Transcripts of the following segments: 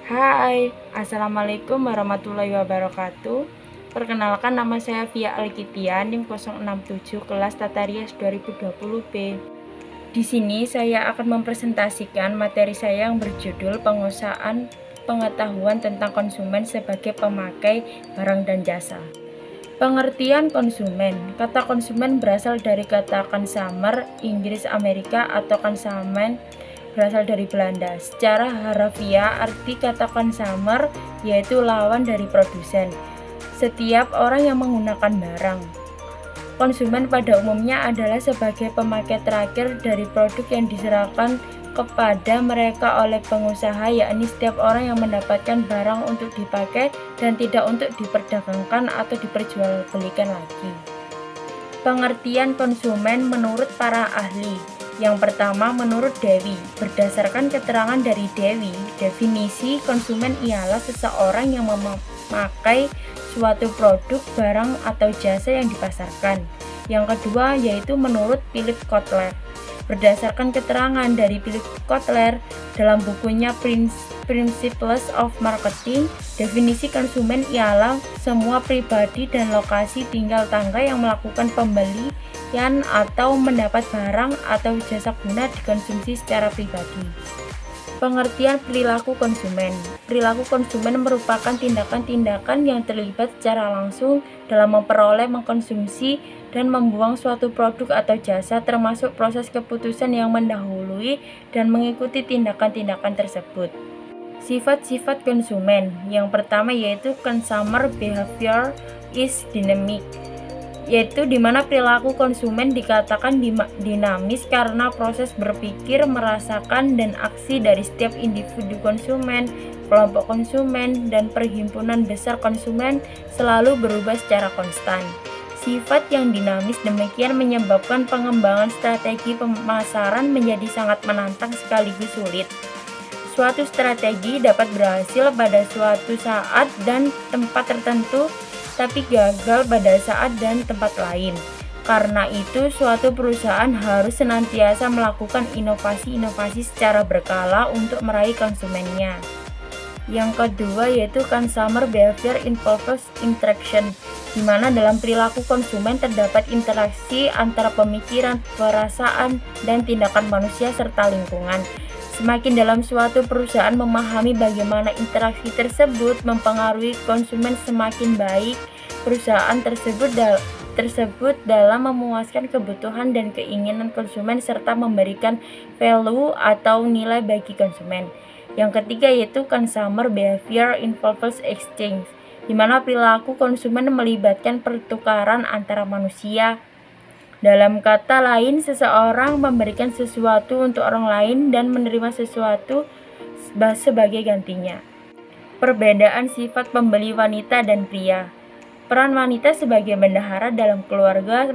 Hai, Assalamualaikum warahmatullahi wabarakatuh. Perkenalkan, nama saya Via Alkitian, NIM 067, kelas Tata Rias 2020B. Di sini saya akan mempresentasikan materi saya yang berjudul penguasaan pengetahuan tentang konsumen sebagai pemakai barang dan jasa. Pengertian konsumen. Kata konsumen berasal dari kata consumer, Inggris Amerika, atau consumen berasal dari Belanda. Secara harafiah, arti kata consumer yaitu lawan dari produsen. Setiap orang yang menggunakan barang. Konsumen pada umumnya adalah sebagai pemakai terakhir dari produk yang diserahkan kepada mereka oleh pengusaha, yakni setiap orang yang mendapatkan barang untuk dipakai dan tidak untuk diperdagangkan atau diperjualbelikan lagi. Pengertian konsumen menurut para ahli. Yang pertama, menurut Dewi. Berdasarkan keterangan dari Dewi, definisi konsumen ialah seseorang yang memakai suatu produk, barang, atau jasa yang dipasarkan. Yang kedua yaitu menurut Philip Kotler. Berdasarkan keterangan dari Philip Kotler dalam bukunya Principles of Marketing, definisi konsumen ialah semua pribadi dan lokasi tinggal tangga yang melakukan pembelian atau mendapat barang atau jasa guna dikonsumsi secara pribadi. Pengertian perilaku konsumen. Perilaku konsumen merupakan tindakan-tindakan yang terlibat secara langsung dalam memperoleh, mengkonsumsi, dan membuang suatu produk atau jasa, termasuk proses keputusan yang mendahului dan mengikuti tindakan-tindakan tersebut. Sifat-sifat konsumen. Yang pertama yaitu consumer behavior is dynamic, yaitu di mana perilaku konsumen dikatakan dinamis karena proses berpikir, merasakan, dan aksi dari setiap individu konsumen, kelompok konsumen, dan perhimpunan besar konsumen selalu berubah secara konstan. Sifat yang dinamis demikian menyebabkan pengembangan strategi pemasaran menjadi sangat menantang sekaligus sulit. Suatu strategi dapat berhasil pada suatu saat dan tempat tertentu, tapi gagal pada saat dan tempat lain. Karena itu, suatu perusahaan harus senantiasa melakukan inovasi-inovasi secara berkala untuk meraih konsumennya. Yang kedua yaitu consumer behavior involves interaction, di mana dalam perilaku konsumen terdapat interaksi antara pemikiran, perasaan, dan tindakan manusia serta lingkungan. Semakin dalam suatu perusahaan memahami bagaimana interaksi tersebut mempengaruhi konsumen, semakin baik perusahaan tersebut dalam memuaskan kebutuhan dan keinginan konsumen serta memberikan value atau nilai bagi konsumen. Yang ketiga yaitu consumer behavior involves exchange, di mana perilaku konsumen melibatkan pertukaran antara manusia. Dalam kata lain, seseorang memberikan sesuatu untuk orang lain dan menerima sesuatu sebagai gantinya. Perbedaan sifat pembeli wanita dan pria. Peran wanita sebagai bendahara dalam keluarga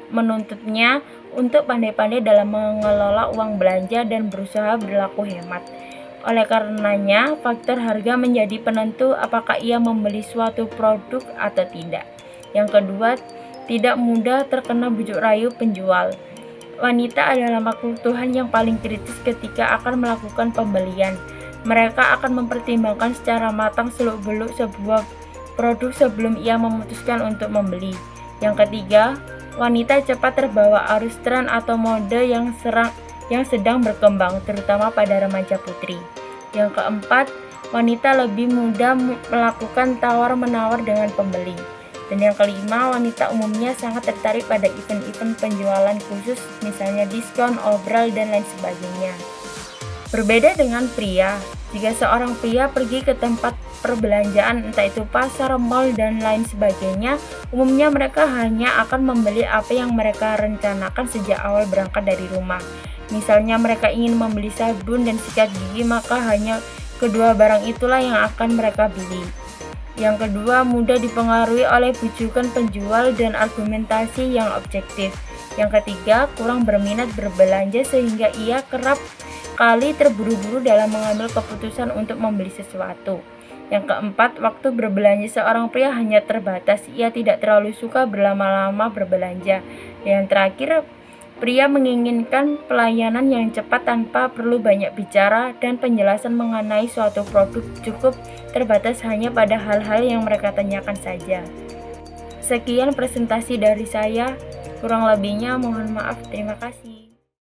menuntutnya untuk pandai-pandai dalam mengelola uang belanja dan berusaha berlaku hemat. Oleh karenanya, faktor harga menjadi penentu apakah ia membeli suatu produk atau tidak. Yang kedua, tidak mudah terkena bujuk rayu penjual. Wanita adalah makhluk Tuhan yang paling kritis ketika akan melakukan pembelian. Mereka akan mempertimbangkan secara matang seluk-beluk sebuah produk sebelum ia memutuskan untuk membeli. Yang ketiga, wanita cepat terbawa arus tren atau mode yang sedang berkembang, terutama pada remaja putri. Yang keempat, wanita lebih mudah melakukan tawar-menawar dengan pembeli. Dan yang kelima, wanita umumnya sangat tertarik pada event-event penjualan khusus, misalnya diskon, obral, dan lain sebagainya. Berbeda dengan pria, jika seorang pria pergi ke tempat perbelanjaan, entah itu pasar, mal, dan lain sebagainya, umumnya mereka hanya akan membeli apa yang mereka rencanakan sejak awal berangkat dari rumah. Misalnya mereka ingin membeli sabun dan sikat gigi, maka hanya kedua barang itulah yang akan mereka beli. Yang kedua, mudah dipengaruhi oleh bujukan penjual dan argumentasi yang objektif. Yang ketiga, kurang berminat berbelanja sehingga ia kerap kali terburu-buru dalam mengambil keputusan untuk membeli sesuatu. Yang keempat, waktu berbelanja seorang pria hanya terbatas. Ia tidak terlalu suka berlama-lama berbelanja. Yang terakhir, Pria menginginkan pelayanan yang cepat tanpa perlu banyak bicara, dan penjelasan mengenai suatu produk cukup terbatas hanya pada hal-hal yang mereka tanyakan saja. Sekian presentasi dari saya, kurang lebihnya mohon maaf. Terima kasih.